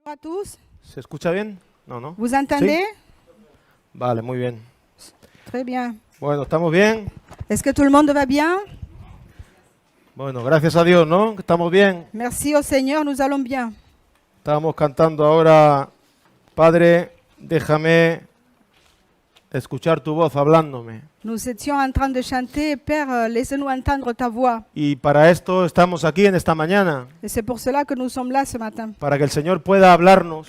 Bonjour à tous. ¿Se escucha bien? No, ¿no? Vous entendez? ¿Sí? Vale, muy bien. Très bien. Bueno, ¿estamos bien? Est-ce que tout le monde va bien? Bueno, gracias a Dios, ¿no? Estamos bien. Merci au Seigneur, nous allons bien. Estábamos cantando ahora, Padre, déjame escuchar tu voz hablándome. Nous étions en train de chanter, Père, laisse-nous entendre ta voix. Y para esto estamos aquí en esta mañana, Et c'est pour cela que nous sommes là ce matin, para que el Señor pueda hablarnos,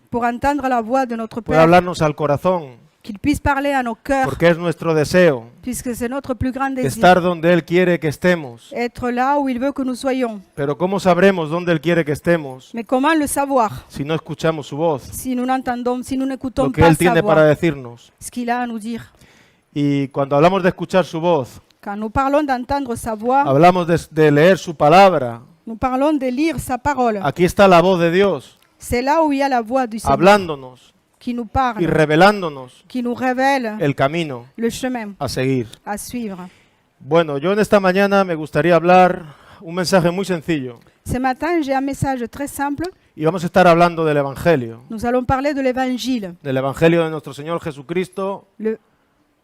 pour entendre la voix de notre pueda Père, hablarnos al corazón, qu'il puisse parler à nos cœurs, porque es nuestro deseo puisque c'est notre plus grand désir, estar donde Él quiere que estemos. être là où il veut que nous soyons. Pero ¿cómo sabremos dónde Él quiere que estemos Mais comment le savoir si no escuchamos su voz? si nous n'entendons, si nous n'écoutons Lo que pas Él sa tiene para voix, decirnos. ce qu'il a à nous dire? Y cuando hablamos de escuchar su voz, Quand nous parlons d'entendre sa voix, hablamos de leer su palabra. nous parlons de lire sa parole. Aquí está la voz de Dios C'est là où il y a la voix du Seigneur hablándonos qui nous y parle, revelándonos qui nous révèle el camino le chemin a seguir. à suivre. Bueno, yo en esta mañana me gustaría hablar un mensaje muy sencillo Ce matin, j'ai un message très simple. y vamos a estar hablando del Evangelio Nous allons parler de l'évangile, de nuestro Señor Jesucristo.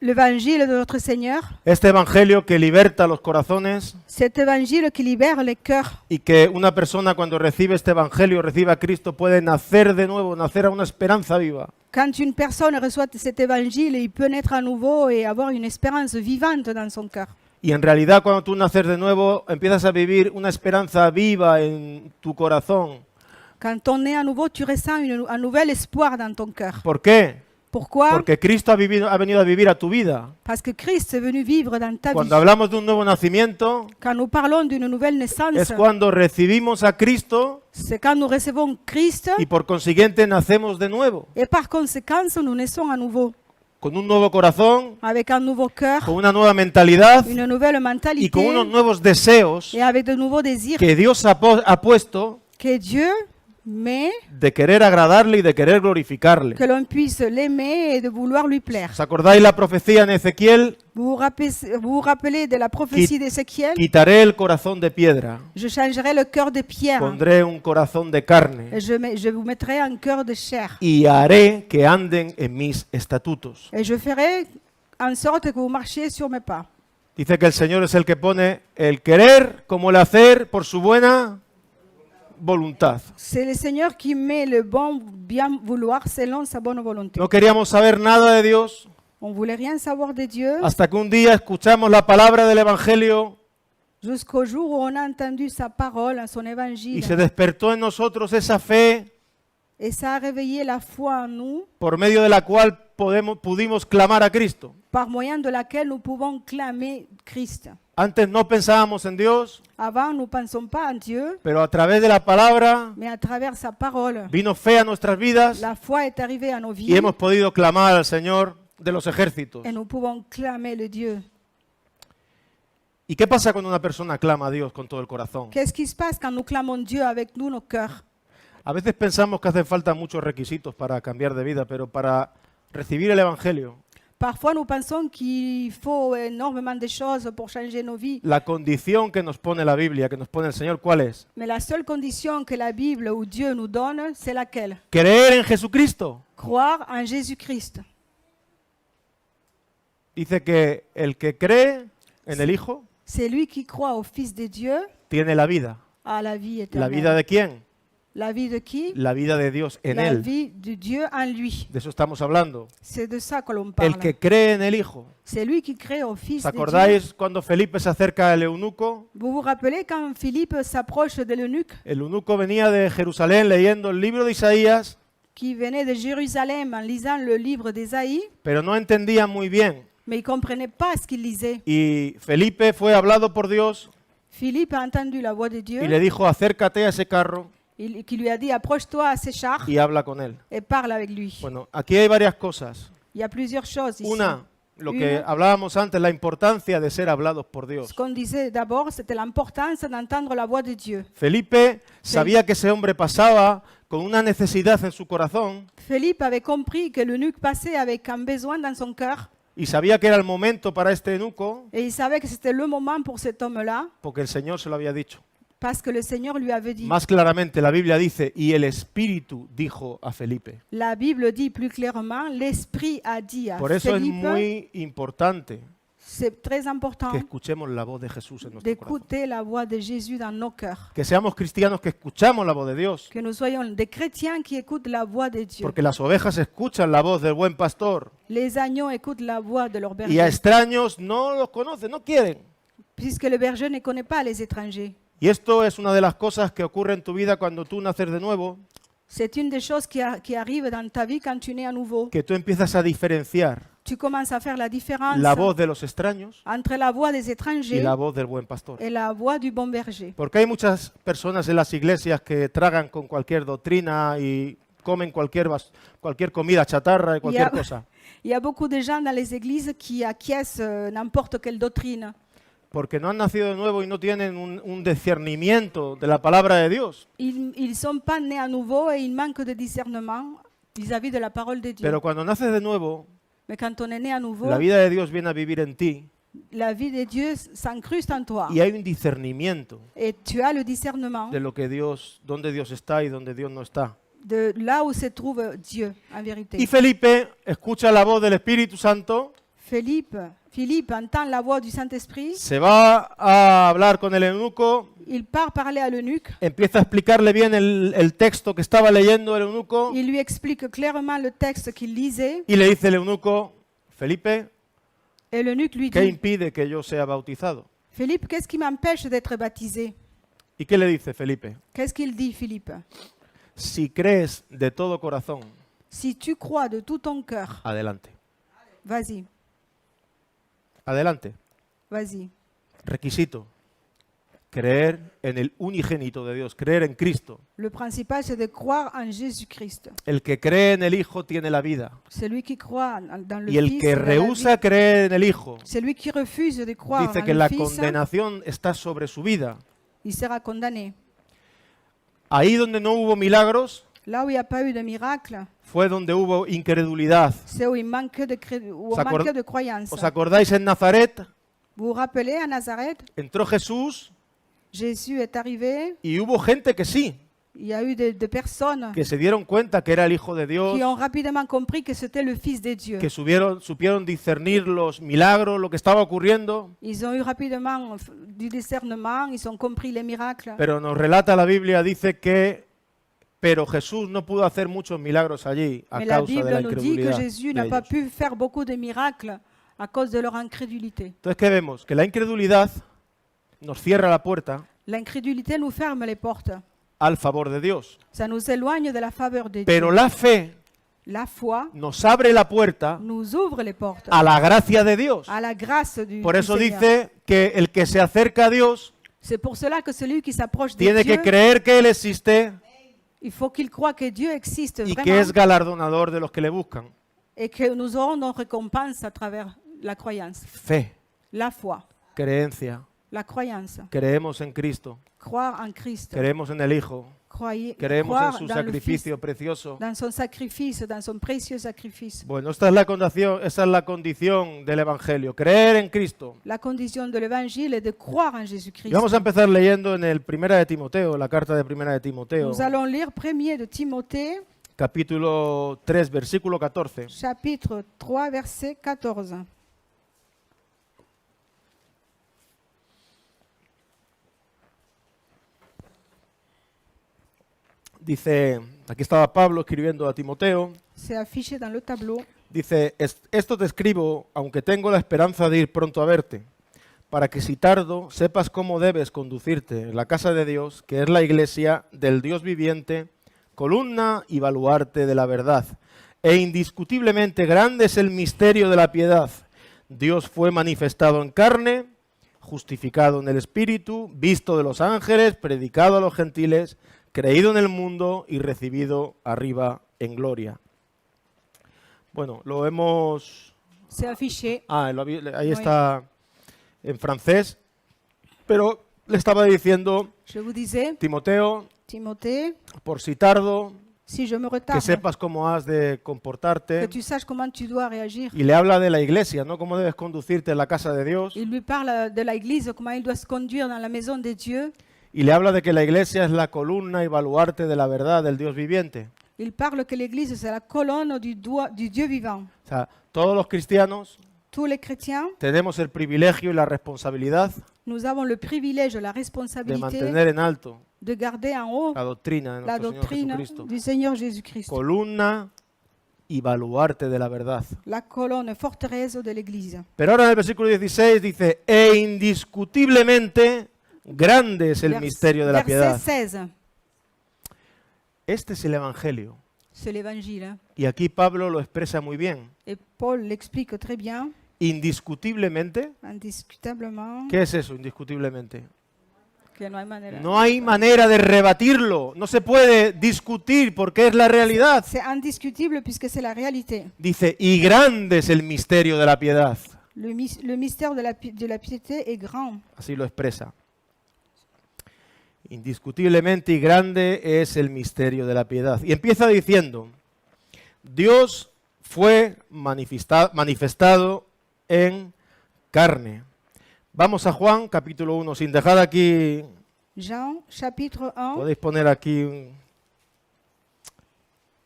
l'évangile de notre Seigneur, Este Evangelio que liberta los corazones cet évangile qui libère les cœurs y que una persona cuando recibe este Evangelio, recibe a Cristo, puede nacer de nuevo, nacer a una esperanza viva. Quand une personne reçoit cet évangile, il peut naître à nouveau et avoir une espérance vivante dans son cœur. Y en realidad cuando tú naces de nuevo, empiezas a vivir una esperanza viva en tu corazón. Quand on est à nouveau, tu ressens un nouvel espoir dans ton cœur. ¿Por qué? Pourquoi? Porque Cristo ha venido a vivir a tu vida. Parce que Christ est venu vivre dans ta vie. Cuando hablamos de un nuevo nacimiento, Quand nous parlons d'une nouvelle naissance, es cuando recibimos a Cristo c'est quand nous recevons Christ y por consiguiente nacemos de nuevo, et par conséquent, nous naissons à nouveau con un nuevo corazón, avec un nouveau cœur, con una nueva mentalidad une nouvelle y mentalité con unos nuevos deseos et avec de nouveaux désirs que Dios ha puesto que Dieu met, de querer agradarle y de querer glorificarle. que l'on puisse l'aimer et de vouloir lui plaire. ¿Os acordáis la profecía en Ezequiel? Vous vous rappelez de la prophétie d'Ézéchiel? Quitaré el corazón de piedra, Je changerai le cœur de pierre pondré un corazón de carne et je vous mettrai un cœur de chair. y haré que anden en mis estatutos. Et je ferai en sorte que vous marchiez sur mes pas. Dice que el Señor es el que pone el querer como el hacer por su buena voluntad. C'est le Seigneur qui met le bon bien vouloir selon sa bonne volonté. No queríamos saber nada de Dios On voulait rien savoir de Dieu hasta que un día escuchamos la palabra del Evangelio jusqu'au jour où on a entendu sa parole, son y évangile. se despertó en nosotros esa fe Et ça a réveillé la foi en nous, por medio de la cual pudimos clamar a Cristo. par moyen de laquelle nous pouvons clamer Christ. Antes no pensábamos en Dios, Avant, nous ne pensons pas en Dieu, pero a través de la palabra mais à travers sa parole, vino fe a nuestras vidas la foi est arrivée à nos y vies hemos podido clamar al Señor de los ejércitos. et nous pouvons clamer le Dieu. ¿Y qué pasa cuando una persona clama a Dios con todo el corazón? Qu'est-ce qui se passe quand nous clamons Dieu avec nous, nos cœurs? A veces pensamos que hacen falta muchos requisitos para cambiar de vida, pero para recibir el Evangelio, Parfois, nous pensons qu'il faut énormément de choses pour changer nos vies. la condición que nos pone la Biblia, que nos pone el Señor, ¿cuál es? Mais la seule condition que la Bible ou Dieu nous donne, c'est laquelle? Creer en Jesucristo. Croire en Jésus-Christ. Dice que el que cree en el Hijo C'est lui qui croit au Fils de Dieu tiene la vida. à la vie ¿La éternelle. vida de quién? La vie de qui? La vida de Dios en La Él. vie de Dieu en lui. De eso estamos hablando. C'est de ça que l'on El parle. que cree en el Hijo. C'est lui qui crée au Fils ¿Os de Dieu. acordáis cuando Felipe se acerca al eunuco? Vous vous rappelez quand Philippe s'approche de l'eunuque El eunuco venía de Jerusalén leyendo el libro de Isaías, qui venait de Jérusalem en lisant le livre d'Ésaïe, pero no entendía muy bien. mais il ne comprenait pas ce qu'il lisait. Y Felipe fue hablado por Dios Philippe a entendu la voix de Dieu y le dijo, acércate a ese carro qui lui a dit approche-toi à ces chars y habla con él. et parle avec lui. Bueno, aquí hay varias cosas. Il y a plusieurs choses ici. Una, lo que Una. hablábamos antes, la importancia de ser hablados por Dios. Ce qu'on disait d'abord, c'était l'importance d'entendre la voix de Dieu. Felipe sabía que ese hombre pasaba con una necesidad en su corazón Philippe avait compris que l'eunuque passait avec un besoin dans son cœur y sabía que era el momento para este eunuco et il savait que c'était le moment pour cet homme-là porque el Señor se lo había dicho. Parce que le Seigneur lui avait dit. Más claramente, la Biblia dice, y el Espíritu dijo a Felipe. La Bible dit plus clairement, l'Esprit a dit à Por eso es Philippe, muy importante c'est très important que escuchemos la voz de Jesús en nuestro corazón. d'écouter la voix de Jésus dans nos cœurs. Que seamos cristianos que escuchamos la voz de Dios. Que nous soyons des chrétiens qui écoutent la voix de Dieu. Porque las ovejas escuchan la voz del buen pastor. Les agneaux écoutent la voix de leur Y a berger, extraños no los conocen, no quieren. puisque le berger ne connaît pas les étrangers. Y esto es una de las cosas que ocurre en tu vida cuando tú naces de nuevo, C'est une des choses qui arrive dans ta vie quand tu nais à nouveau. que tú empiezas a diferenciar Tu commences à faire la différence la voz de los extraños entre la voix des y étrangers la voz del buen pastor. et la voix du bon berger. Porque hay muchas personas en las iglesias que tragan con cualquier doctrina y comen cualquier comida chatarra y cualquier cosa. Il y a beaucoup de gens dans les églises qui acquiescent n'importe quelle doctrine. Porque no han nacido de nuevo y no tienen un discernimiento de la palabra de Dios. Ils ne sont pas nés à nouveau et ils manquent de discernement vis-à-vis de la parole de Dieu. Pero cuando naces de nuevo, Mais quand on est né à nouveau, la vida de Dios viene a vivir en ti la vie de Dieu s'incruste en toi. y hay un discernimiento Et tu as le discernement de lo que Dios, dónde Dios está y dónde Dios no está. de là où se trouve Dieu, en vérité. Y Felipe escucha la voz del Espíritu Santo, Philippe entend la voix du Saint-Esprit, se va a hablar con el eunuco, il part parler à l'eunuque, empieza a explicarle bien el texto que estaba leyendo el eunuco il lui explique clairement le texte qu'il lisait, y le dice el eunuco, Felipe, et l'eunuque lui ¿qué dit, impide que yo sea bautizado? Philippe, qu'est-ce qui m'empêche d'être baptisé? ¿Y qué le dice Felipe? Qu'est-ce qu'il dit, Philippe? Si crees de todo corazón, Si tu crois de tout ton cœur, adelante. vas-y, Adelante. vas-y. Requisito. Creer en el unigénito de Dios, creer en Cristo. Le principal, c'est de croire en Jésus-Christ. El que cree en el Hijo tiene la vida. Celui qui croit dans le Y el Fils, que il a la rehúsa vie. creer en el Hijo, Celui qui refuse de croire dice en que le la Fils, condenación está sobre su vida. il sera condamné. Ahí donde no hubo milagros, Là où il n'y a pas eu de miracle, fue donde hubo incredulidad. c'est où il manque de, où on ¿Os acor- manque de croyance. ¿Os acordáis en Nazaret? Vous vous rappelez, à Nazareth, Entró Jesús Jésus est arrivé, y hubo gente que sí, il y a eu de personnes que se dieron cuenta que era el Hijo de Dios, qui ont rapidement compris que c'était le Fils de Dieu. que supieron discernir los milagros, lo que estaba ocurriendo. Ils ont eu rapidement du discernement, ils ont compris les miracles. Pero nos relata la Biblia, dice que pero Jesús no pudo hacer muchos milagros allí a Mais la causa de la Bible nous dit que incredulidad Jésus de n'a pas ellos. pu faire beaucoup de miracles à cause de leur incrédulité. Entonces, ¿qué vemos? Que la incredulidad nos cierra la puerta L'incrédulité nous ferme les portes. al favor de Dios. Ça nous éloigne de la faveur de Pero Dieu. la fe La foi nos abre la puerta nous ouvre les portes a la gracia de Dios. à la grâce du Por eso Seigneur. dice que el que se acerca a Dios C'est pour cela que celui qui s'approche de tiene Dieu, que creer que Él existe il faut qu'il croie que Dieu existe y que vraiment es galardonador de los que le buscan. et que nous aurons nos récompenses à travers la croyance. Fe, La foi, creencia. la croyance, Creemos en Cristo, croire en Christ, creemos en el Hijo, creemos en croire su dans le Fils, sacrificio precioso. dans son sacrifice, dans son précieux sacrifice. Bueno, esta es la condición del Evangelio, creer en Cristo. La condition de l'évangile est de croire en Y Jésus-Christ. vamos a empezar leyendo en el Primera de Timoteo, la carta de Primera de Timoteo, Nous allons lire 1er de Timothée, capítulo 3, versículo 14. chapitre 3, verset 14. Dice, aquí estaba Pablo escribiendo a Timoteo, C'est affiché dans le tableau. dice, esto te escribo, aunque tengo la esperanza de ir pronto a verte, para que si tardo sepas cómo debes conducirte en la casa de Dios, que es la iglesia del Dios viviente, columna y baluarte de la verdad. E indiscutiblemente grande es el misterio de la piedad. Dios fue manifestado en carne, justificado en el Espíritu, visto de los ángeles, predicado a los gentiles, creído en el mundo y recibido arriba en gloria. Bueno, lo hemos... C'est affiché. Ahí está en francés, pero le estaba diciendo, Je vous disais, Timoteo, Timothée, por si tardo, si je me que retarde, sepas cómo has de que comportarte. tu saches comment tu dois réagir. Y le habla de la iglesia, ¿no? Cómo debes conducirte en la casa de Dios. Il lui parle de l'église, comment il doit se conduire dans la maison de Dieu. y le habla de que la iglesia es la columna y baluarte de la verdad del Dios viviente. Il parle que l'Église, c'est la colonne du Dieu vivant. O sea, todos los cristianos Tous les chrétiens, tenemos el privilegio y la responsabilidad nous avons le privilège, la de responsabilité mantener en alto de garder en haut la doctrina de la nuestro Señor doctrine Jesucristo. du Seigneur Jésus-Christ. Columna y baluarte de la verdad. La colonne forteresse de l'Église. Pero ahora en el versículo 16 dice, e indiscutiblemente grande es el misterio de la piedad. Verset 16, Este es el Evangelio. c'est l'Évangile. Y aquí Pablo lo expresa muy bien. Et Paul l'explique très bien, Indiscutiblemente, indiscutablement, ¿qué es eso, indiscutiblemente? que no hay manera. No hay manera de rebatirlo, no se puede discutir porque es la realidad. C'est indiscutible puisque c'est la réalité. Dice, y grande es el misterio de la piedad. Le mystère de la piété est grand. Así lo expresa. Indiscutiblemente y grande es el misterio de la piedad. Y empieza diciendo, Dios fue manifestado en carne. Vamos a Juan capítulo 1, sin dejar aquí, Jean, chapitre 1, podéis poner aquí,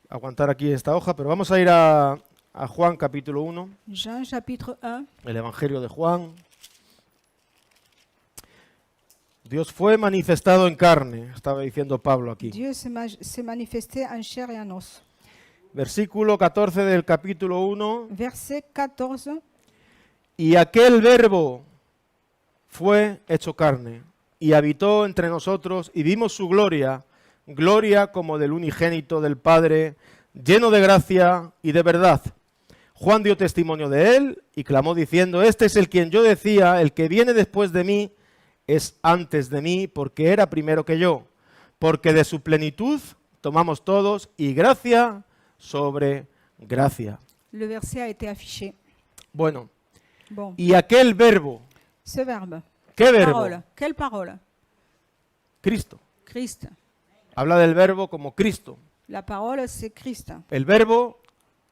aguantar aquí esta hoja, pero vamos a ir a Juan capítulo 1, Jean, chapitre 1. el Evangelio de Juan. Dios fue manifestado en carne, estaba diciendo Pablo aquí. Dieu s'est manifesté en chair et en os. Versículo 14 del capítulo 1. Verset 14. Y aquel verbo fue hecho carne y habitó entre nosotros y vimos su gloria, gloria como del unigénito del Padre, lleno de gracia y de verdad. Juan dio testimonio de él y clamó diciendo, este es el quien yo decía, el que viene después de mí es antes de mí, porque era primero que yo, porque de su plenitud tomamos todos y gracia sobre gracia. Le verset a été affiché. Bueno, Bon, y aquel verbo, ce verbe. ¿qué verbo? Parole. Quelle parole? Cristo. Christ. Habla del verbo como Cristo. La parole, c'est Christ. El verbo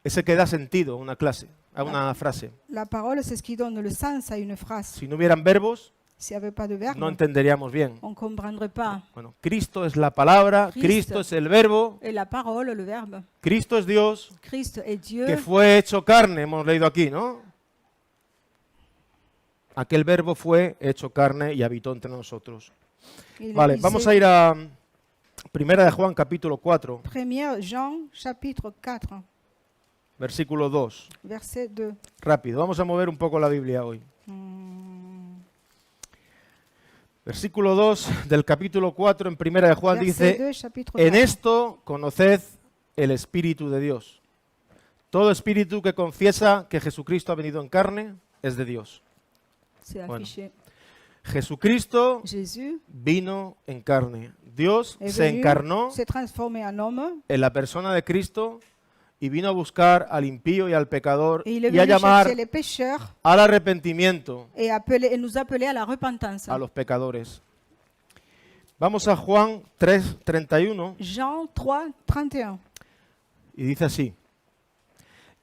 es el que da sentido a una clase, a una frase. La parole, c'est ce qui donne le sens à une phrase. Si no hubieran verbos, S'il n'y avait pas de verbe, no entenderíamos bien. on ne comprendrait pas. Bueno, Cristo es la palabra, Cristo. Cristo es el verbo, Et la parole, le verbe. Cristo es Dios, Christ est Dieu. que fue hecho carne, hemos leído aquí, ¿no? Aquel verbo fue hecho carne y habitó entre nosotros. Il Vale, est vamos a ir a Primera de Juan, capítulo 4, 1 Jean, chapitre 4, versículo 2. verset 2. Rápido, vamos a mover un poco la Biblia hoy. Versículo 2 del capítulo 4 en Primera de Juan Verset dice, 2, chapitre en 4. esto conoced el Espíritu de Dios. Todo espíritu que confiesa que Jesucristo ha venido en carne es de Dios. C'est Bueno. affiché. Jesucristo Jésus vino en carne. Dios est se venu, encarnó s'est transformé en homme, en la persona de Cristo y vino a buscar al impío y al pecador et il est y a venu llamar chercher les pécheurs al arrepentimiento et nous appeler à la repentance. a los pecadores. Vamos a Juan 3:31 Jean 3, 31. y dice así: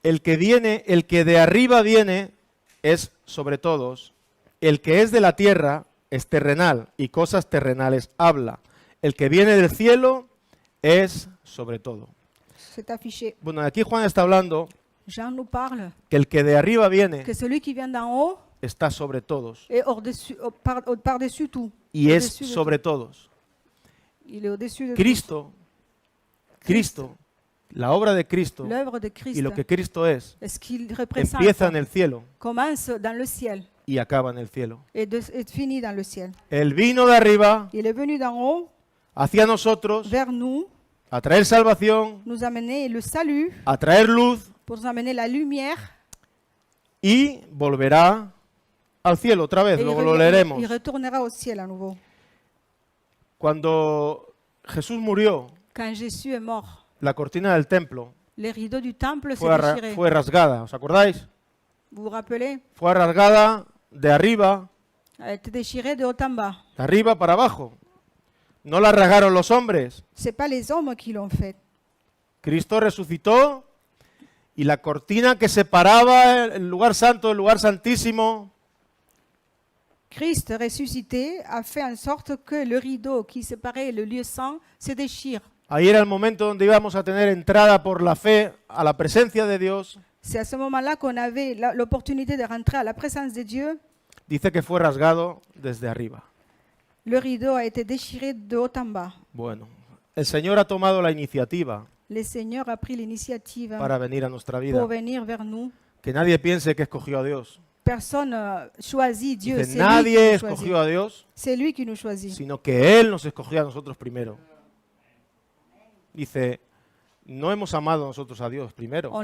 el que de arriba viene es sobre todos, el que es de la tierra es terrenal y cosas terrenales habla. El que viene del cielo es sobre todo. C'est affiché. Bueno, aquí Juan está hablando Jean nous parle que el que de arriba viene que celui qui vient d'en haut está sobre todos est par-dessus tout. y es Au-dessus de sobre todos. tout. Il est au-dessus de Cristo, la obra de tout. Cristo L'œuvre de Christ y lo que Cristo es, est ce qu'il représente empieza en el cielo commence dans le ciel y acaba en el cielo. et finit dans le ciel. Él vino de arriba Il est venu d'en haut hacia nosotros vers nous, a traer salvación, nous amener le salut, a traer luz pour nous amener la lumière. y volverá al cielo otra vez, Et luego lo leeremos. il retournera au ciel à nouveau. Cuando Jesús murió, Quand Jésus est mort, la cortina del templo les rideaux du temple s'est fue, déchiré. fue rasgada, ¿os acordáis? Vous vous rappelez? Fue rasgada de arriba Elle a été déchirée de haut en bas. para abajo. No la rasgaron los hombres. C'est pas les hommes qui l'ont fait. Cristo resucitó y la cortina que separaba el lugar santo del lugar santísimo Christ ressuscité a fait en sorte que le rideau qui séparait le lieu saint se déchire. Ahí era el momento donde íbamos a tener entrada por la fe a la presencia de Dios. C'est à ce moment-là qu'on avait l'opportunité de rentrer à la présence de Dieu. Dice que fue rasgado desde arriba. Le rideau a été déchiré de haut en bas. Bueno, el Señor ha tomado la iniciativa Le Seigneur a pris l'initiative para venir a nuestra vida. pour venir vers nous. Que nadie piense que escogió a Dios. Personne choisit Dieu, Dice, c'est lui nadie qui nous escogió choisit. a Dios, C'est lui qui nous choisit. sino que Él nos escogió a nosotros primero. Dice, no hemos amado nosotros a Dios primero. On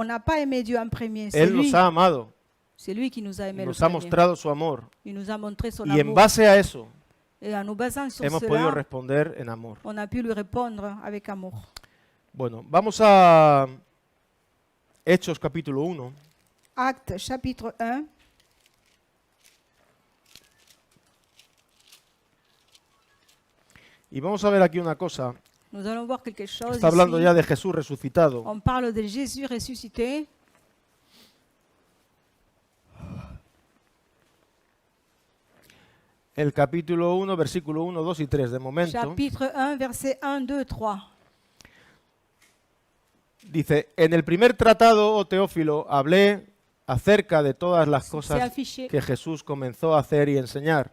n'a pas aimé Dieu en premier. C'est Él lui, nos ha amado, c'est lui qui nous a aimé le nos ha premier. mostrado su amor. Il nous a montré son Y en amour. base a eso Et en nous basant sur hemos podido cela, responder en amor. on a pu lui répondre avec amour. Bueno, vamos a Hechos capítulo 1. Actes chapitre 1. Y vamos a ver aquí una cosa. Nous allons voir quelque chose Está hablando ici. ya de Jesús resucitado. On parle de Jésus ressuscité. El capítulo 1, versículo 1, 2 y 3. De momento Chapitre 1, verset 1, 2, 3. dice, en el primer tratado, oh Teófilo, hablé acerca de todas las C'est cosas affiché. que Jesús comenzó a hacer y enseñar,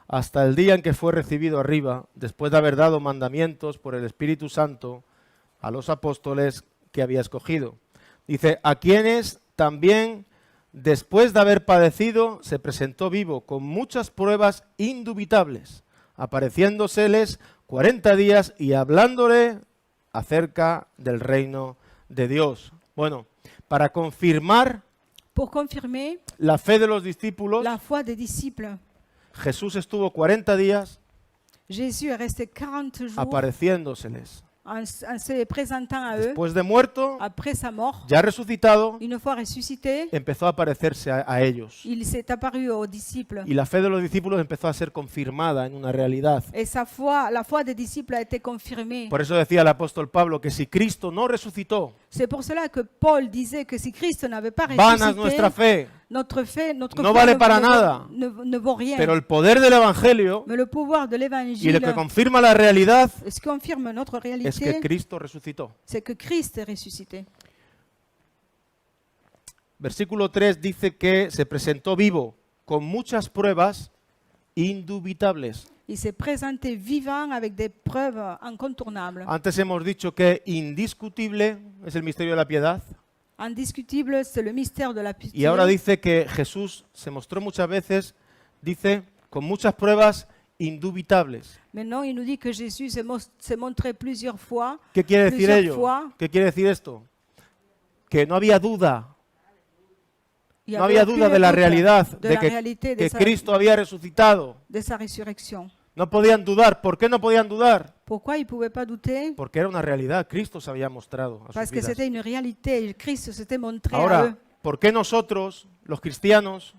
hasta el día en que fue recibido arriba, después de haber dado mandamientos por el Espíritu Santo a los apóstoles que había escogido. Dice, a quienes también, después de haber padecido, se presentó vivo con muchas pruebas indubitables, apareciéndoseles 40 días y hablándole acerca del reino de Dios. Bueno, para confirmar Pour confirmer la fe de los discípulos, la foi des disciples, Jesús estuvo 40 días Jésus est resté 40 jours apareciéndoseles. en se présentant à eux. Después de muerto, Après sa mort, ya resucitado, une fois ressuscité, empezó a aparecerse a ellos. il s'est apparu aux disciples. Y la fe de los discípulos empezó a ser confirmada en una realidad. Et sa foi, la foi des disciples a été confirmée. Por eso decía el apóstol Pablo que si Cristo no resucitó, C'est pour cela que Paul disait que si Christ n'avait pas vana es nuestra ressuscité, fe, notre No foi vale ne- para ne- nada. ne vaut rien. pero el poder del Evangelio Mais le pouvoir de y l'évangile, lo que confirma la realidad ce qui confirme notre es que réalité, Cristo resucitó. c'est que Christ est ressuscité. Versículo 3 dice que se presentó vivo con muchas pruebas indubitables. Il s'est présenté vivant avec des preuves incontournables. Antes hemos dicho que indiscutible es el misterio de la piedad. Indiscutible, c'est le mystère de la pitié. Y ahora dice que Jesús se mostró muchas veces, dice, con muchas pruebas indubitables. Maintenant, il nous dit que Jésus s'est montré plusieurs fois. ¿Qué quiere decir Plusieurs ello? fois. ¿Qué quiere decir esto? Que no había duda, Il y no avait había duda aucun de la doute realidad de de la que, réalité que Cristo había resucitado. de sa résurrection. No podían dudar. ¿Por qué no podían dudar? Pourquoi ils ne pouvaient pas douter? Porque era una realidad. Cristo se había mostrado a sus Parce que vidas. c'était une réalité. Christ s'était montré à eux. Ahora, ¿por qué nosotros, los cristianos,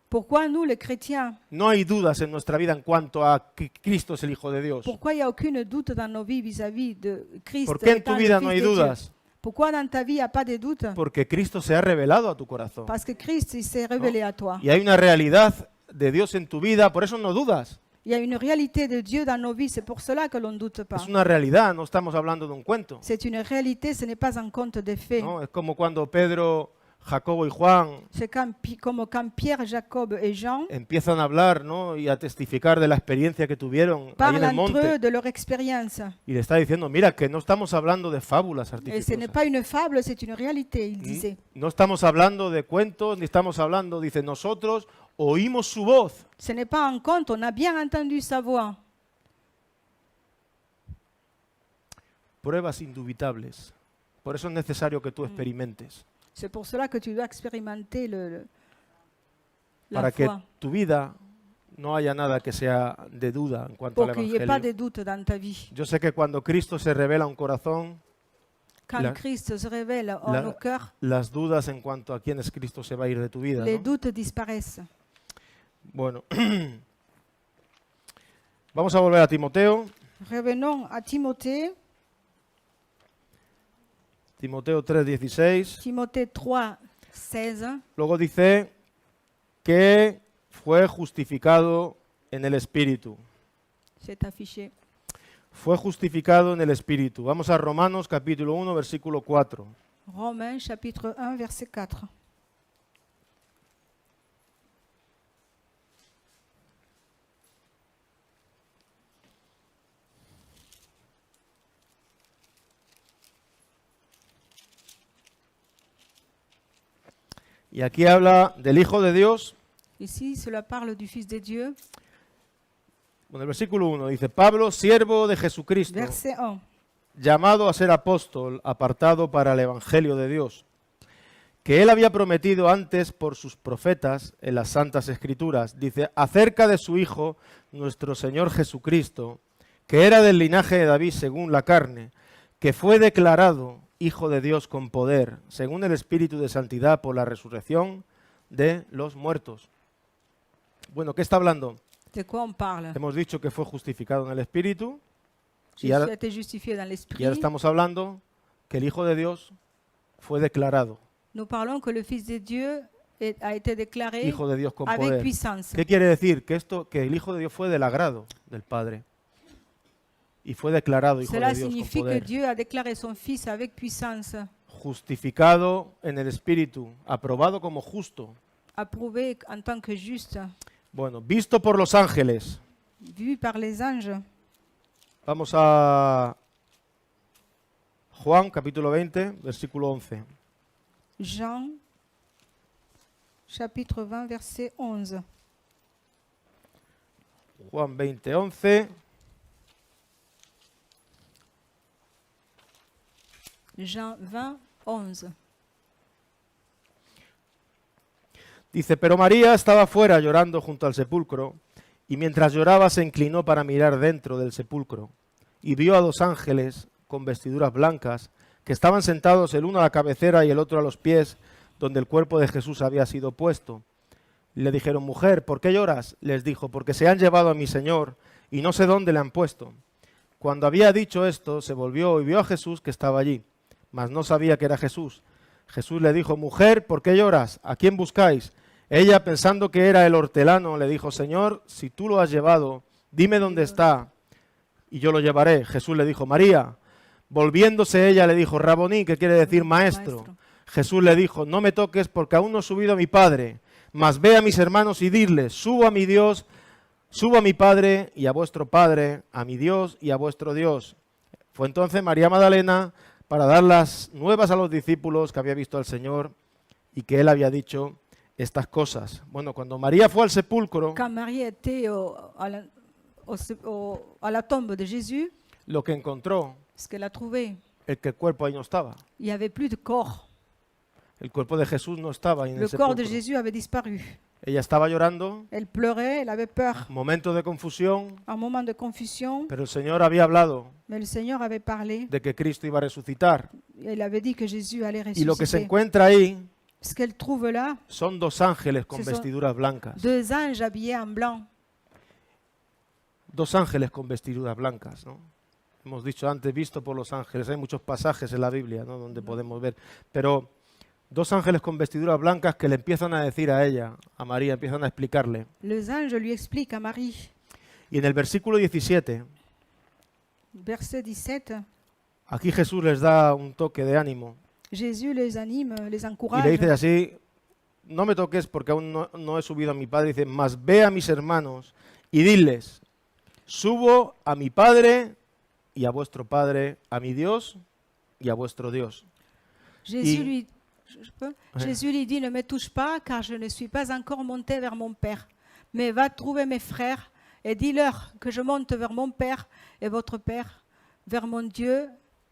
Pourquoi nous, les chrétiens, no hay dudas en nuestra vida en cuanto a que Cristo es el Hijo de Dios? pourquoi il n'y a aucune doute dans nos vies vis-à-vis de Christ? ¿Por qué en étant tu le vida Fils no hay de Dieu? dudas? Pourquoi dans ta vie il n'y a pas de doute? Porque Cristo se ha revelado a tu corazón. Parce que Christ il s'est révélé à toi. Y hay una realidad de Dios en tu vida, por eso no dudas. Il y a une réalité de Dieu dans nos vies, c'est pour cela que l'on ne doute pas. Es una realidad, no estamos hablando de un cuento. C'est une réalité, ce n'est pas un conte de faits. ¿No? Es como cuando Pedro, Jacobo y Juan C'est comme quand Pierre, Jacob et Jean empiezan a hablar, ¿no? Y a testificar de la experiencia que tuvieron ahí parlent en el entre eux monte. de leur expérience. Y le está diciendo, mira, que no estamos hablando de fábulas Et ce n'est artificiosas. pas une fable, c'est une réalité, il disait. No estamos hablando de cuentos, ni estamos hablando, dice, nosotros oímos su voz. Ce n'est pas un conte, on a bien entendu sa voix. Pruebas indubitables. Por eso es necesario que tú experimentes. C'est pour cela que tu dois expérimenter la Para que foi, tu vida no haya nada que sea de duda en cuanto pour al qu'il n'y ait pas de Evangelio. doute dans ta vie. Yo sé que cuando Cristo se revela a un corazón, Quand La- Christ se révèle en la- nos cœurs, las dudas en cuanto a quién es Cristo se va a ir de tu vida. les ¿no? doutes disparaissent. Bueno, vamos a volver a Timoteo. Revenons à Timothée, Timoteo 3:16. Timothée 3, 16. Luego dice que fue justificado en el Espíritu. C'est affiché. Fue justificado en el Espíritu. Vamos a Romanos capítulo 1, versículo 4. Romains chapitre 1, verset 4. Y aquí habla del Hijo de Dios. Ici, cela parle du Fils de Dieu. Bueno, el versículo 1 dice, Pablo, siervo de Jesucristo, Verset 1. llamado a ser apóstol, apartado para el Evangelio de Dios, que él había prometido antes por sus profetas en las Santas Escrituras. Dice, acerca de su Hijo, nuestro Señor Jesucristo, que era del linaje de David según la carne, que fue declarado Hijo de Dios con poder, según el Espíritu de Santidad por la resurrección de los muertos. Bueno, ¿qué está hablando? De quoi on parle? Hemos dicho que fue justificado en el Espíritu y Jésus ahora, a été justifié dans y l'Esprit. ahora estamos hablando que el Hijo de Dios fue declarado Nous parlons que le Fils de Dieu a été déclaré Hijo de Dios con avec poder. puissance. ¿Qué quiere decir? Que el Hijo de Dios fue del agrado del Padre y fue declarado Hijo Cela de Dios con signifie que poder. Dieu a déclaré son Fils avec puissance, Justificado en el Espíritu, aprobado como justo. approuvé en tant que juste, Bueno, visto por los ángeles. vu par les anges. Vamos a Juan capítulo 20, versículo 11. Jean, chapitre 20, verset 11. Juan 20, 11. Jean 20, 11. Dice, pero María estaba fuera llorando junto al sepulcro, y mientras lloraba se inclinó para mirar dentro del sepulcro, y vio a dos ángeles con vestiduras blancas, que estaban sentados el uno a la cabecera y el otro a los pies, donde el cuerpo de Jesús había sido puesto. Le dijeron, mujer, ¿por qué lloras? Les dijo, porque se han llevado a mi Señor, y no sé dónde le han puesto. Cuando había dicho esto, se volvió y vio a Jesús que estaba allí, mas no sabía que era Jesús. Jesús le dijo, mujer, ¿por qué lloras? ¿A quién buscáis? Ella, pensando que era el hortelano, le dijo, Señor, si tú lo has llevado, dime dónde está, y yo lo llevaré. Jesús le dijo, María. Volviéndose ella le dijo, Raboní, que quiere decir maestro. Jesús le dijo, no me toques porque aún no he subido a mi Padre, mas ve a mis hermanos y diles, subo a mi Dios, subo a mi Padre y a vuestro Padre, a mi Dios y a vuestro Dios. Fue entonces María Magdalena para dar las nuevas a los discípulos que había visto al Señor y que él había dicho estas cosas. Bueno, cuando María fue al sepulcro, Quand Marie était à la tombe de Jésus, lo que encontró ce qu'elle a trouvé, es que el cuerpo ahí no estaba. il n'y avait plus de corps. El cuerpo de Jesús no estaba ahí en Le el corps de sepulcro. Jésus avait disparu. Ella estaba llorando, Elle pleurait, elle avait peur. momento de confusión, Un moment de confusion, pero el Señor había hablado mais le Seigneur avait parlé. de que Cristo iba a resucitar. Il avait dit que Jésus allait Y lo que se ressusciter. encuentra ahí Ce qu'elle trouve là, son dos ángeles con Ce son vestiduras blancas. deux anges habillés en blanc. Dos ángeles con vestiduras blancas, ¿no? Hemos dicho antes, visto por los ángeles. Hay muchos pasajes en la Biblia, ¿no?, donde podemos ver. Pero dos ángeles con vestiduras blancas que le empiezan a decir a ella, a María, empiezan a explicarle. Les anges lui expliquent à Marie, Y en el versículo 17, verset 17, aquí Jesús les da un toque de ánimo. Jésus les anime, les Y encourage. le dice así, no me toques porque aún no he subido a mi Padre. Dice, mas ve a mis hermanos y diles, subo a mi Padre y a vuestro Padre, a mi Dios y a vuestro Dios. Jésus Et- lui, Jésus lui dit, ne me touche pas car je ne suis pas encore monté vers mon Père. Mais va trouver mes frères et dis-leur que je monte vers mon Père et votre Père, vers mon Dieu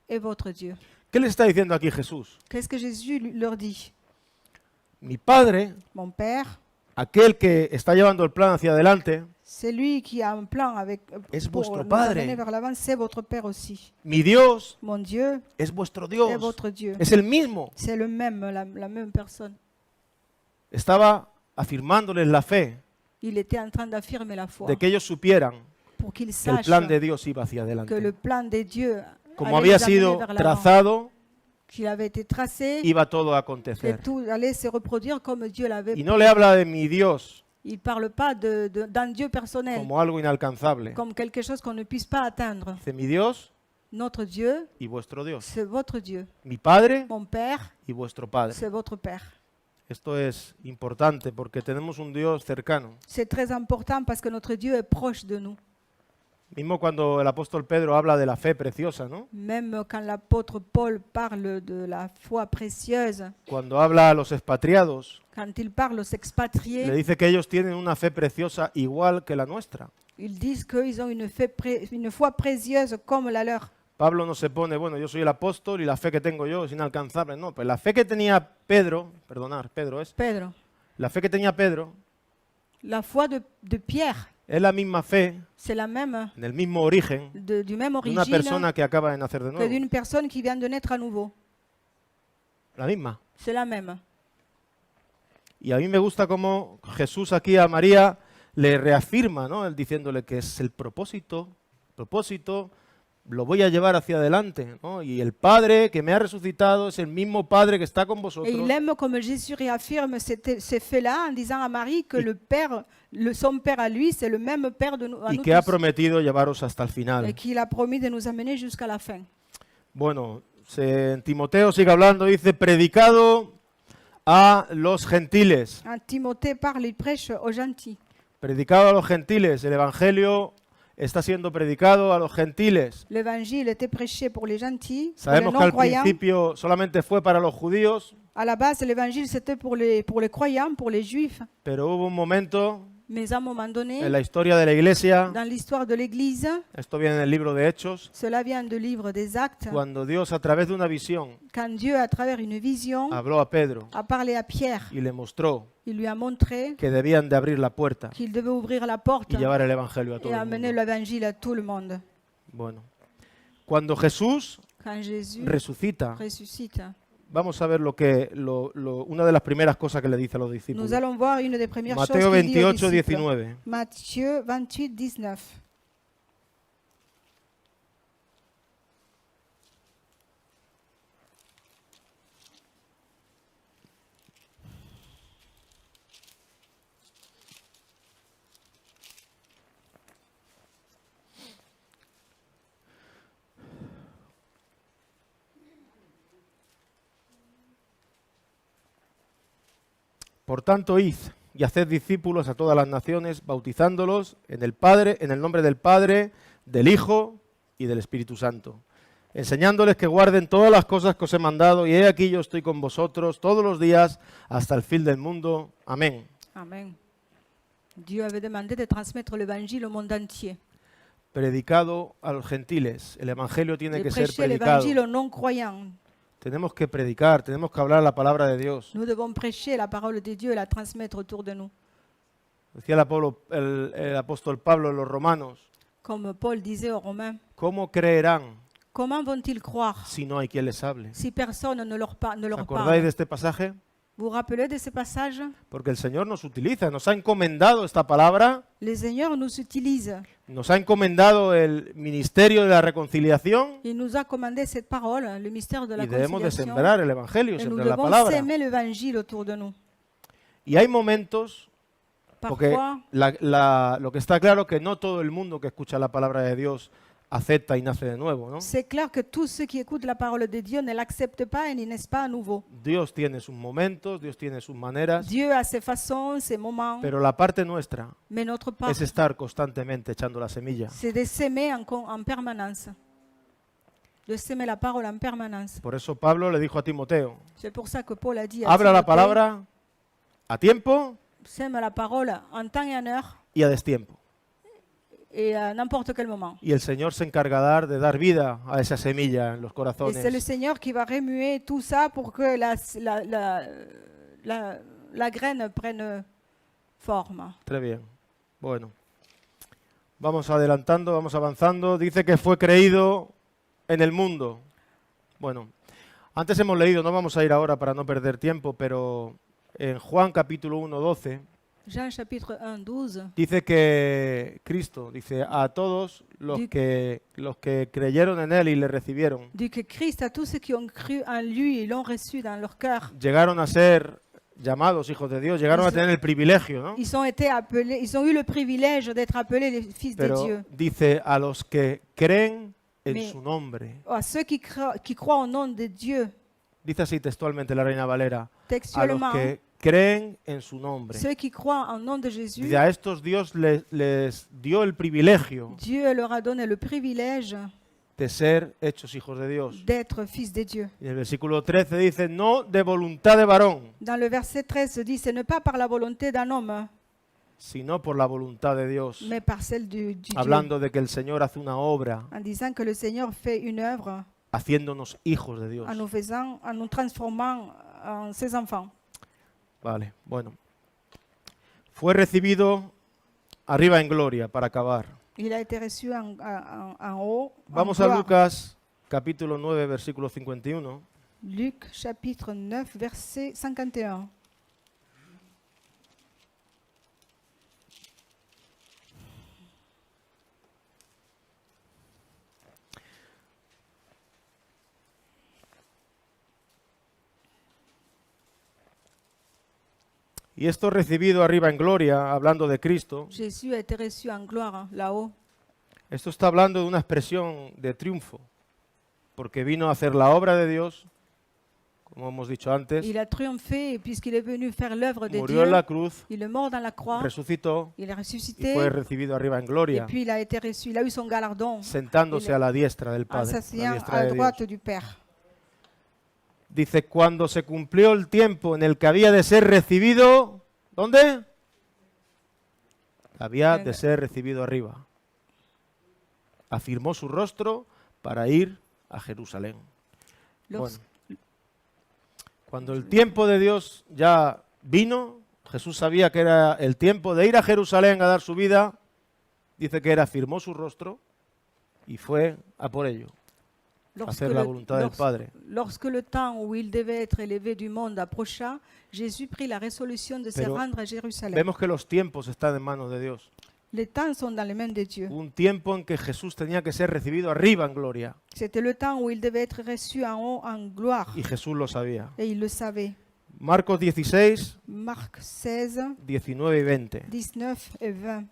et votre Dieu. ¿Qué le está diciendo aquí Jesús? Qu'est-ce que Jésus leur dit? Mi Padre, Mon Père, aquel que está llevando el plan hacia adelante, c'est lui qui a un plan avec, Es pour vuestro nous Padre. amener vers l'avant, c'est votre Père aussi. mi Dios Mon Dieu es vuestro et Dios, votre Dieu. es el mismo. C'est le même, la même personne. Estaba afirmándoles la fe Il était en train d'affirmer la foi de que ellos supieran pour qu'ils que el sachent plan de Dios iba hacia que le adelante. plan de Dieu Como allait había les amener sido vers l'avant, trazado, qu'il avait été tracé iba todo a et acontecer. tout allait se reproduire comme Dieu l'avait Y no le habla de mi Dios Il ne parle pas d'un Dieu personnel, como algo inalcanzable. comme quelque chose qu'on ne puisse pas atteindre. Dice mi Dios Notre Dieu, y vuestro Dios. c'est votre Dieu. Mi Padre Mon Père, y vuestro Padre. c'est votre Père. Esto es importante porque tenemos un Dios cercano. C'est très important parce que notre Dieu est proche de nous. Mismo cuando el apóstol Pedro habla de la fe preciosa, ¿no? Même quand l'apôtre Paul parle de la foi précieuse, Cuando habla a los expatriados, quand il parle aux le expatriés, dice que ellos tienen una fe preciosa igual que la nuestra. ils disent qu'ils ont une foi précieuse comme la leur. Pablo no se pone, bueno, yo soy el apóstol y la fe que tengo yo es inalcanzable. No, pues la fe que tenía Pedro, Pedro es, Pedro, la fe que tenía Pedro la foi de Pierre, es la misma fe, c'est la même, en el mismo origen, du même de una origine persona que acaba de nacer de que nuevo. d'une personne qui vient de naître à nouveau. La misma. C'est la même. Y a mí me gusta cómo Jesús aquí a María le reafirma, ¿no? Él diciéndole que es el propósito, lo voy a llevar hacia adelante, ¿no? Y el Padre que me ha resucitado es el mismo Padre que está con Et vosotros il aime comme Jésus réaffirme ces faits-là en disant à Marie que le Père, son Père à lui, c'est le même Père de nous, à y nous que ha tous, prometido llevaros hasta el et final. qu'il a promis de nous amener jusqu'à la fin. Bueno, en Timoteo sigue hablando, dice, predicado a los gentiles. En Timothée parle, il prêche aux gentils. Predicado a los gentiles. El Evangelio está siendo predicado a los gentiles. L'évangile était prêché pour les gentils, pour les Sabemos que al non-croyants. principio solamente fue para los judíos, À la base, l'évangile, c'était pour les croyants, pour les juifs. pero hubo un momento Mais à un moment donné, en la historia de la Iglesia, dans l'histoire de l'Église, esto viene en el libro de Hechos, cela vient du livre des Actes, cuando Dios a través de una visión quand Dieu, à travers une vision, habló a Pedro a parlé à Pierre. y le mostró Il lui a montré que debían de abrir la puerta qu'il devait ouvrir la porte y llevar el Evangelio a todo et el amener mundo. l'évangile à tout le monde. Bueno, cuando Jesús Quand Jésus resucita, ressuscite, vamos a ver una de las primeras cosas que le dice a los discípulos. nous allons voir une des premières Mateo choses qu'il dit aux 28, disciples. 19. Matthieu 28, 19. Por tanto, id y haced discípulos a todas las naciones, bautizándolos en el nombre del Padre, del Hijo y del Espíritu Santo, enseñándoles que guarden todas las cosas que os he mandado, y he aquí yo estoy con vosotros todos los días hasta el fin del mundo. Amén. Amen. Dieu avait demandé de transmettre l'évangile au monde entier. Predicado a los gentiles. El Evangelio tiene De que ser prêcher predicado. l'évangile aux non-croyants. Tenemos que predicar, tenemos que hablar la palabra de Dios. Nous devons prêcher la parole de Dieu et la transmettre autour de nous. Decía el apóstol Pablo en los Romanos, Comme Paul disait aux Romains, ¿cómo creerán comment vont-ils croire si no hay quien les hable? si personne ne leur ¿Os parle? acordáis de este pasaje? Vous vous rappelez de ce passage? Porque el Señor nos utiliza, nos ha encomendado esta palabra, Le Seigneur nous utilise. nos ha encomendado el ministerio de la reconciliación Il nous a commandé cette parole, le mystère de la y debemos de conciliation. sembrar el Evangelio, Et nous sembrar la devons palabra. s'aimer l'évangile autour de nous. Y hay momentos, porque Parfois, lo que está claro es que no todo el mundo que escucha la palabra de Dios acepta y nace de nuevo, ¿no? c'est clair que tous ceux qui écoutent la parole de Dieu ne l'acceptent pas et n'y naissent pas à nouveau. Dios tiene sus momentos, Dios tiene sus maneras, Dieu a ses façons, ses moments, pero la parte nuestra mais notre part, es estar constantemente echando la semilla. c'est de s'aimer en permanence. De s'aimer la parole en permanence. Por eso Pablo le dijo a Timoteo, C'est pour ça que Paul a dit à habla la Timothée, palabra a tiempo sème la parole en temps et en heure y a destiempo. et à n'importe quel moment. Y el Señor se encargará de dar vida a esa semilla en los Et c'est le corazones. Seigneur qui va remuer tout ça pour que la graine prenne forme. Très bien. Bueno, vamos adelantando, vamos avanzando. Dice que fue creído en el mundo. Bueno, antes hemos leído, no vamos a ir ahora para no perder tiempo, pero en Juan capítulo 1, 12, Jean chapitre 1, 12. dice que Cristo, dice a todos los que creyeron en Él y le recibieron, Dit que Christ, à tous ceux qui ont cru en lui et l'ont reçu dans leur cœur, llegaron a ser llamados hijos de Dios, llegaron a tener el privilegio, ¿no? Ils ont été appelés, ils ont eu le privilège d'être appelés les fils de Pero Dieu. dice a los que creen en Mais- su nombre. À ceux qui croient au nom de Dieu, Dice así textualmente la Reina Valera. A los textuellement, que creen en su nombre. ceux qui croient au nom de Jésus, Dice, a estos Dios les dio el privilegio Dieu leur a donné le privilège de ser hechos hijos de Dios. d'être fils de Dieu. Y en el versículo 13 dice, no de voluntad de varón, Dans le verset 13 se dit, ce n'est pas par la volonté d'un homme, sino por la voluntad de Dios. mais par celle du Dieu. Hablando de que el Señor hace una obra En disant que le Seigneur fait une œuvre haciéndonos hijos de Dios. en nous transformant en ses enfants. Vale, bueno. Fue recibido arriba en gloria para acabar. Il a été reçu en haut. en Vamos a gloire. Lucas capítulo 9, versículo 51. Luc chapitre 9, verset 51. Y esto recibido arriba en gloria, hablando de Cristo, Jésus a été reçu en gloire là-haut. esto está hablando de una expresión de triunfo, porque vino a hacer la obra de Dios, como hemos dicho antes, Il a triomphé puisqu'il est venu faire l'œuvre de murió en Dieu. la cruz, Il est mort dans la croix. resucitó Il est y ressuscité. fue recibido arriba en Et gloria, puis il a été reçu. Il a eu son galardon sentándose a la diestra del en Padre, la s'asseyant diestra à de Dios. droite du Père. Dice, cuando se cumplió el tiempo en el que había de ser recibido, ¿dónde? Había de ser recibido arriba. Afirmó su rostro para ir a Jerusalén. Bueno, Lorsque- cuando el tiempo de Dios ya vino, Jesús sabía que era el tiempo de ir a Jerusalén a dar su vida. Dice que afirmó su rostro y fue a por ello, a hacer la voluntad del Padre. Lorsque le temps où il devait être élevé du monde approcha, Jésus prit la résolution de se Pero rendre à Jérusalem. Vemos que los tiempos están en manos de Dios. Les temps sont dans les mains de Dieu. Un tiempo en que Jesús tenía que ser recibido arriba en gloria, C'était le temps où il devait être reçu en haut en gloire. y Jesús lo sabía. Et il le savait. Marcos 16, Marc 16, 19 y 20. 19 et 20.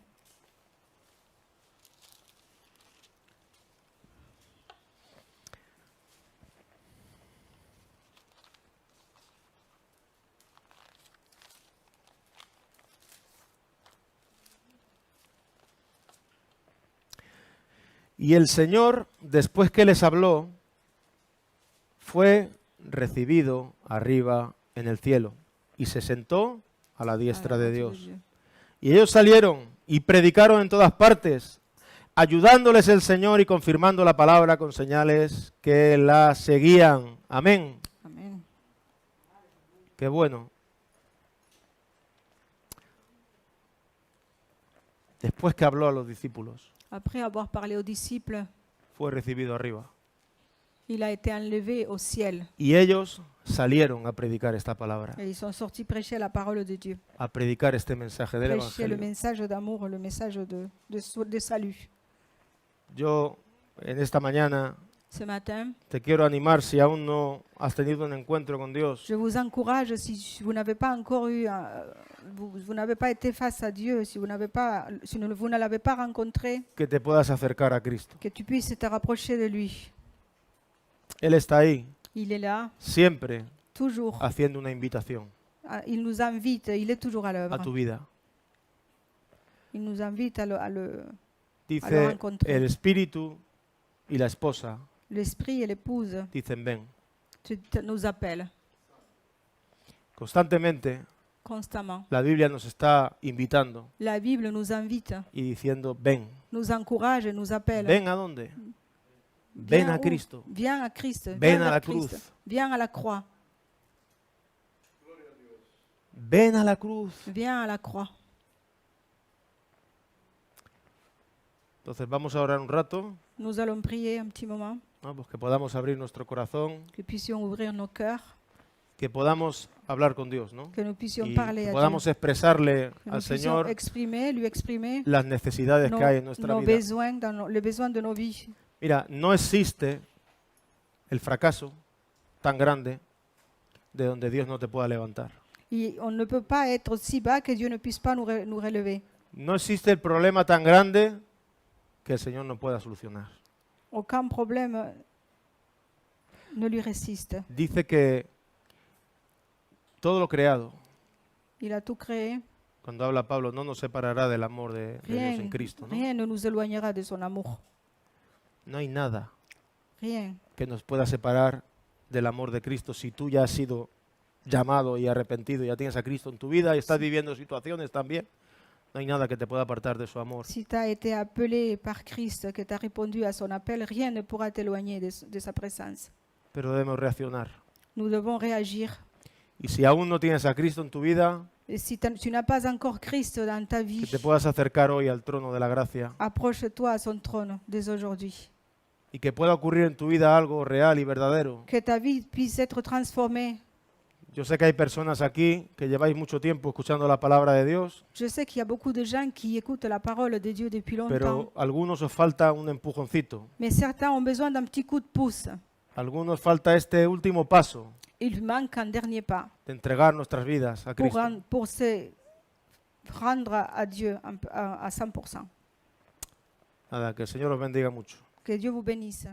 Y el Señor, después que les habló, fue recibido arriba en el cielo y se sentó a la diestra À la de droite Dios. Dieu. Y ellos salieron y predicaron en todas partes, ayudándoles el Señor y confirmando la palabra con señales que la seguían. Amén. Amen. Qué bueno. Después que habló a los discípulos, Après avoir parlé aux disciples, fue recibido arriba. il a été enlevé au ciel. Y ellos salieron a predicar esta palabra, Et ils sont sortis prêcher la parole de Dieu. a predicar este mensaje del Prêcher le Evangelio. message d'amour, le message de salut. Yo en esta mañana Ce matin, te quiero animar, si aún no has tenido un encuentro con Dios, je vous encourage, si vous n'avez pas encore eu, vous n'avez pas été face à Dieu, si vous ne l'avez pas rencontré, que te puedas acercar a Cristo. que tu puisses te rapprocher de lui. Él está ahí, Il est là, siempre toujours. haciendo una invitación Il nous invite, il est toujours à a l'œuvre. tu vida. Il nous invite à le Dice rencontrer. el Espíritu y la esposa, l'esprit et l'épouse dicen ven. nous appellent Constantemente constamment. la Biblia nos está invitando La Bible nous invite, y diciendo ven. nous encourage et nous appelle. ¿Ven a dónde? Ven Viens a où? Cristo. Viens à Christ. Ven Viens a vers la Christ. cruz. Viens à la croix. Ven a la cruz. Viens à la croix. Entonces vamos a orar un rato, Nous allons prier un petit moment, ¿no? Pues que podamos abrir nuestro corazón, que nous puissions ouvrir nos cœurs, que podamos hablar con Dios, ¿no? que nous puissions Y parler que à podamos Dieu, expresarle que al nous puissions Señor lui exprimer las necesidades que hay en nuestra nos vida. besoins, les besoins de nos vies. Mira, no existe el fracaso tan grande de donde Dios no te pueda levantar. Et on ne peut pas être si bas que Dieu ne puisse pas nous relever. No existe el problema tan grande que el Señor no pueda solucionar. Aucun problème ne lui résiste. Dice que todo lo creado, Il a tout créé. cuando habla Pablo, no nos separará del amor de Dios en Rien, Cristo, ¿no? rien ne nous éloignera de son amour. No hay nada Rien. que nos pueda separar del amor de Cristo si tú ya has sido llamado y arrepentido, ya tienes a Cristo en tu vida y estás viviendo situaciones también. No hay nada que te pueda apartar de su amor. Si tu as été appelé par Christ, que tu as répondu à son appel, rien ne pourra t'éloigner de sa présence. Pero debemos reaccionar. Nous devons réagir. Y si aún no tienes a Cristo en tu vida, Et si tu n'as pas encore Christ dans ta que vie, te puedas acercar hoy al trono de la gracia approche-toi à son trône dès aujourd'hui. y que pueda ocurrir en tu vida algo real y verdadero. Que ta vie puisse être transformée. Yo sé que hay personas aquí que lleváis mucho tiempo escuchando la palabra de Dios, Je sais qu'il y a beaucoup de gens qui écoutent la parole de Dieu depuis longtemps, pero a algunos os falta un empujoncito. mais certains ont besoin d'un petit coup de pouce. A algunos falta este último paso Il manque un dernier pas de entregar nuestras vidas a Cristo. pour se rendre à Dieu à 100%. Nada, que el Señor os bendiga mucho. Que Dieu vous bénisse.